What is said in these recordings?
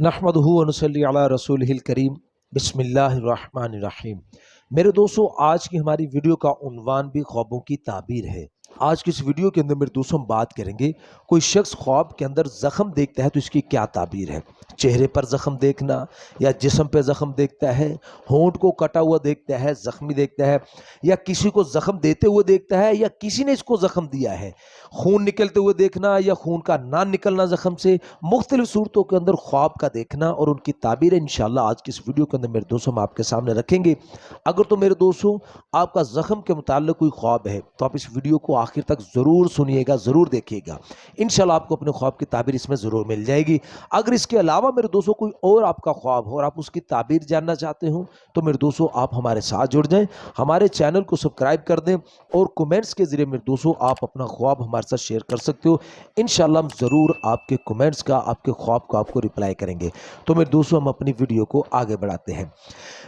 नहमदुहु व नसल्ली अला रसूलिहिल करीम बिस्मिल्लाहिर्रहमानिर्रहीम। मेरे दोस्तों, आज की हमारी वीडियो का उन्वान भी ख्वाबों की ताबीर है। आज की इस वीडियो के अंदर मेरे दोस्तों हम बात करेंगे, कोई शख्स ख्वाब के अंदर जख्म देखता है तो इसकी क्या ताबीर है। चेहरे पर जख्म देखना या जिस्म पे जख्म देखता है, होंठ को कटा हुआ देखता है, जख्मी देखता है, या किसी को जख्म देते हुए देखता है या किसी ने इसको जख्म दिया है, खून निकलते हुए देखना या खून का ना निकलना जख्म से, मुख्तलिफ सूरतों के अंदर ख्वाब का देखना और उनकी ताबीर इंशाअल्लाह आज की इस वीडियो के अंदर मेरे दोस्तों हम आपके सामने रखेंगे। अगर तो मेरे दोस्तों आपका जख्म के मुताल्लिक कोई ख्वाब है तो आप इस वीडियो को आखिर तक ज़रूर सुनिएगा, ज़रूर देखिएगा। इंशाअल्लाह आपको अपने ख्वाब की ताबीर इसमें ज़रूर मिल जाएगी। अगर इसके अलावा मेरे दोस्तों कोई और आपका ख्वाब हो और आप उसकी ताबीर जानना चाहते हो तो मेरे दोस्तों आप हमारे साथ जुड़ जाएं, हमारे चैनल को सब्सक्राइब कर दें और कमेंट्स के ज़रिए मेरे दोस्तों आप अपना ख्वाब हमारे साथ शेयर कर सकते हो। इंशाअल्लाह हम ज़रूर आपके कमेंट्स का, आपके ख्वाब का आपको रिप्लाई करेंगे। तो मेरे दोस्तों हम अपनी वीडियो को आगे बढ़ाते हैं।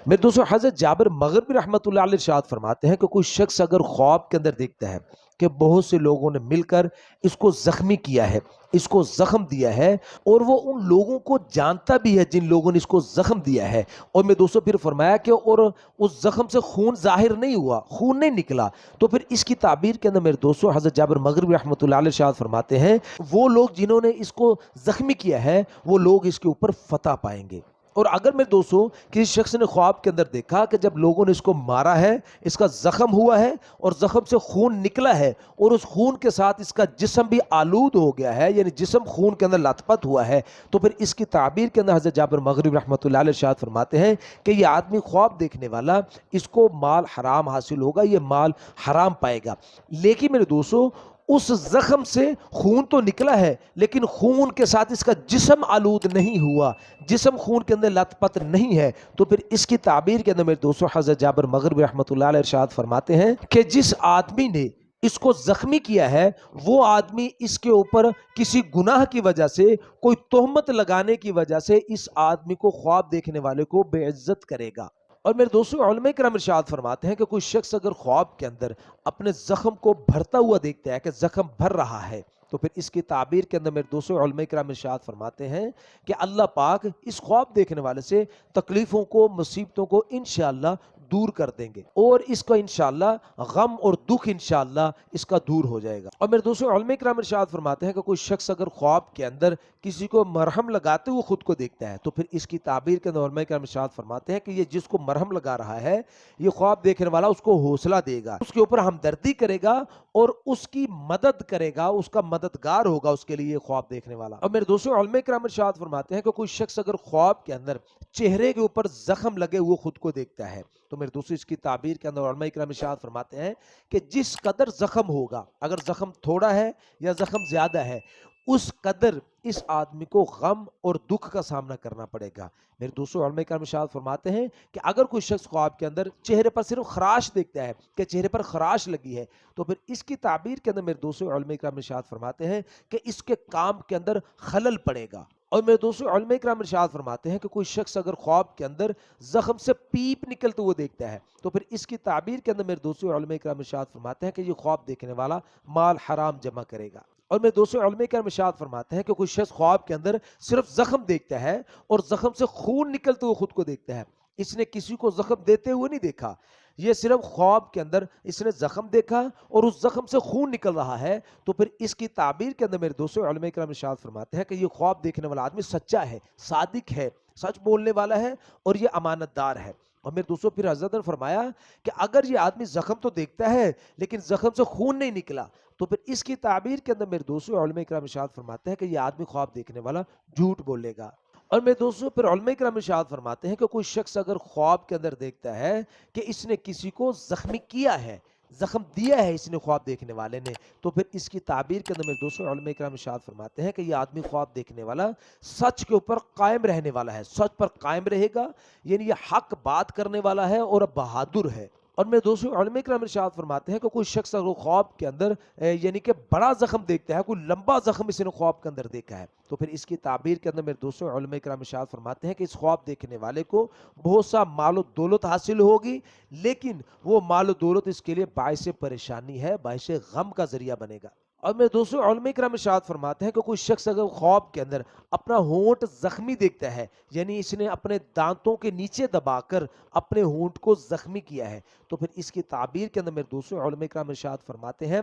मेरे दोस्तों हज़रत जाबिर मग़रिबी रहमतुल्लाह अलैह इरशाद फरमाते हैं कि कोई शख्स अगर ख्वाब के अंदर देखता है कि बहुत से लोगों ने मिलकर इसको ज़ख्मी किया है, इसको ज़ख्म दिया है, और वो उन लोगों को जानता भी है जिन लोगों ने इसको ज़ख्म दिया है, और मेरे दोस्तों फिर फरमाया कि और उस ज़ख्म से खून ज़ाहिर नहीं हुआ, खून नहीं निकला, तो फिर इसकी ताबीर के अंदर मेरे दोस्तों हज़रत जाबिर मग़रिबी रहमतुल्लाह अलैह इरशाद फरमाते हैं वो लोग जिन्होंने इसको ज़ख्मी किया है वो लोग इसके ऊपर फतह पाएंगे। और अगर मेरे दोस्तों किसी शख्स ने ख्वाब के अंदर देखा कि जब लोगों ने इसको मारा है, इसका जख्म हुआ है और जख्म से खून निकला है और उस खून के साथ इसका जिस्म भी आलूद हो गया है, यानी जिस्म खून के अंदर लथपथ हुआ है, तो फिर इसकी ताबीर के अंदर हज़रत जाबिर मग़रिबी रहमतुल्लाह अलैह इरशाद फरमाते हैं कि ये आदमी ख्वाब देखने वाला, इसको माल हराम हासिल होगा, ये माल हराम पाएगा। लेकिन मेरे दोस्तों उस जख्म से खून तो निकला है लेकिन खून के साथ इसका जिस्म आलूद नहीं हुआ, जिस्म खून के अंदर लथपथ नहीं है। तो फिर इसकी ताबीर के अंदर मेरे दोस्तों हज़रत जाबिर मग़रिबी रहमतुल्लाह अलैह इरशाद फरमाते हैं कि जिस आदमी ने इसको जख्मी किया है वो आदमी इसके ऊपर किसी गुनाह की वजह से, कोई तोहमत लगाने की वजह से इस आदमी को, ख्वाब देखने वाले को बेइज्जत करेगा। और मेरे दोस्तों उलमा किराम इरशाद फरमाते हैं कि कोई शख्स अगर ख्वाब के अंदर अपने जख्म को भरता हुआ देखता है कि जख्म भर रहा है तो फिर इसकी ताबीर के अंदर मेरे दोस्तों उलमा किराम इरशाद फरमाते हैं कि अल्लाह पाक इस ख्वाब देखने वाले से तकलीफों को, मुसीबतों को इंशाअल्लाह दूर कर देंगे और इसका इंशाअल्लाह गम और दुख इंशाअल्लाह इसका दूर हो जाएगा। और मेरे दोस्तों उलमा किराम इरशाद फरमाते हैं कि कोई शख्स अगर ख्वाब के अंदर किसी को मरहम लगाते हुए खुद को देखता है तो फिर इसकी ताबीर के अंदर उलमा किराम इरशाद फरमाते हैं कि ये जिसको मरहम लगा रहा है, ये ख्वाब देखने वाला उसको हौसला देगा, उसके ऊपर हमदर्दी करेगा और उसकी मदद करेगा, उसका मददगार होगा उसके लिए ख्वाब देखने वाला। और मेरे दोस्तों उलमा किराम इरशाद फरमाते हैं कि कोई शख्स अगर ख्वाब के अंदर चेहरे के ऊपर जख्म लगे हुए खुद को देखता है तो मेरे दोस्तों इसकी ताबीर के अंदर उलमा किराम इरशाद फरमाते हैं कि जिस कदर जख्म होगा, अगर जख्म थोड़ा है या जख्म ज्यादा है, उस कदर इस आदमी को गम और दुख का सामना करना पड़ेगा। मेरे दोस्तों उलमा किराम इरशाद फरमाते हैं कि अगर कोई शख्स ख्वाब के अंदर चेहरे पर सिर्फ खराश देखता है कि चेहरे पर खराश लगी है तो फिर इसकी ताबीर के अंदर मेरे दोस्तों उलमा किराम इरशाद फरमाते हैं कि इसके काम के अंदर खलल पड़ेगा। और मेरे दोस्तों उलमा किराम इरशाद फरमाते हैं कि कोई शख्स अगर ख्वाब के अंदर जख्म से पीप निकलते हुए देखता है तो फिर इसकी ताबीर के अंदर मेरे दोस्तों उलमा किराम इरशाद फरमाते हैं कि ये ख्वाब देखने वाला माल हराम जमा करेगा। और मेरे दोस्तों उलमा किराम इरशाद फरमाते हैं कि कोई शख्स ख्वाब के अंदर सिर्फ जख्म देखता है और जख्म से खून निकलते हुए खुद को देखता है, इसने किसी को जख्म देते हुए नहीं देखा, ये सिर्फ ख्वाब के अंदर इसने जख्म देखा और उस जख्म से खून निकल रहा है, तो फिर इसकी ताबीर के अंदर मेरे दोस्तों उलमा किराम इरशाद फरमाते हैं कि ये ख्वाब देखने वाला आदमी सच्चा है, सादिक है, सच बोलने वाला है और ये अमानतदार है। और मेरे दोस्तों फिर हज़रत ने फरमाया कि अगर ये आदमी जख्म तो देखता है लेकिन जख्म से खून नहीं निकला तो फिर इसकी ताबीर के अंदर मेरे दोस्तों उलमा किराम इरशाद फरमाते हैं कि ये आदमी ख्वाब देखने वाला झूठ बोलेगा। और मेरे दोस्तों फिर उलमा किराम इरशाद फरमाते हैं कि कोई शख्स अगर ख्वाब के अंदर देखता है कि इसने किसी को जख्मी किया है, जख्म दिया है इसने ख्वाब देखने वाले ने, तो फिर इसकी ताबीर के अंदर मेरे दोस्तों उलमा किराम इरशाद फरमाते हैं कि ये आदमी ख्वाब देखने वाला सच के ऊपर कायम रहने वाला है, सच पर कायम रहेगा, यानी ये हक बात करने वाला है और बहादुर है। और मेरे दोस्तों उलमा किराम इरशाद फरमाते हैं कि कोई शख्स अगर ख्वाब के अंदर यानी कि बड़ा जख्म देखता है, कोई लंबा जख्म इसने ख्वाब के अंदर देखा है, तो फिर इसकी ताबीर के अंदर मेरे दोस्तों उलमा किराम इरशाद फरमाते हैं कि इस ख्वाब देखने वाले को बहुत सा मालो दौलत हासिल होगी, लेकिन वो मालो दौलत इसके लिए बाइस परेशानी है, बाइस गम का जरिया बनेगा। اور میرے دوستوں علماء کرام ارشاد فرماتے ہیں کہ کوئی شخص اگر خواب کے اندر اپنا ہونٹ زخمی دیکھتا ہے، یعنی اس نے اپنے دانتوں کے نیچے دبا کر اپنے ہونٹ کو زخمی کیا ہے، تو پھر اس کی تعبیر کے اندر میرے دوستوں علماء کرام ارشاد فرماتے ہیں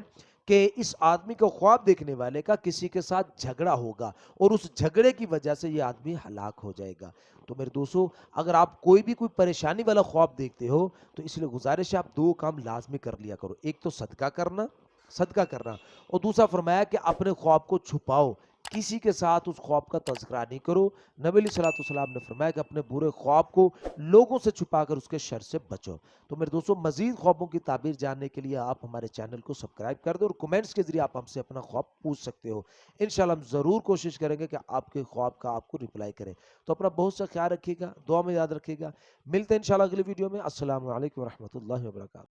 کہ اس آدمی کو خواب دیکھنے والے کا کسی کے ساتھ جھگڑا ہوگا اور اس جھگڑے کی وجہ سے یہ آدمی ہلاک ہو جائے گا۔ تو میرے دوستوں اگر آپ کوئی پریشانی والا خواب دیکھتے ہو تو اس لیے گزارش ہے آپ دو کام لازمی کر لیا کرو، ایک تو صدقہ کرنا اور دوسرا فرمایا کہ اپنے خواب کو چھپاؤ، کسی کے ساتھ اس خواب کا تذکرہ نہیں کرو۔ نبی علیہ الصلوۃ والسلام نے فرمایا کہ اپنے برے خواب کو لوگوں سے چھپا کر اس کے شر سے بچو۔ تو میرے دوستوں مزید خوابوں کی تعبیر جاننے کے لیے آپ ہمارے چینل کو سبسکرائب کر دیں اور کمنٹس کے ذریعے آپ ہم سے اپنا خواب پوچھ سکتے ہو۔ انشاءاللہ ہم ضرور کوشش کریں گے کہ آپ کے خواب کا آپ کو رپلائی کریں۔ تو اپنا بہت سا خیال رکھیے گا، دعا میں یاد رکھیے گا۔ ملتے ہیں انشاءاللہ اگلی ویڈیو میں۔ السلام علیکم ورحمۃ اللہ وبرکاتہ۔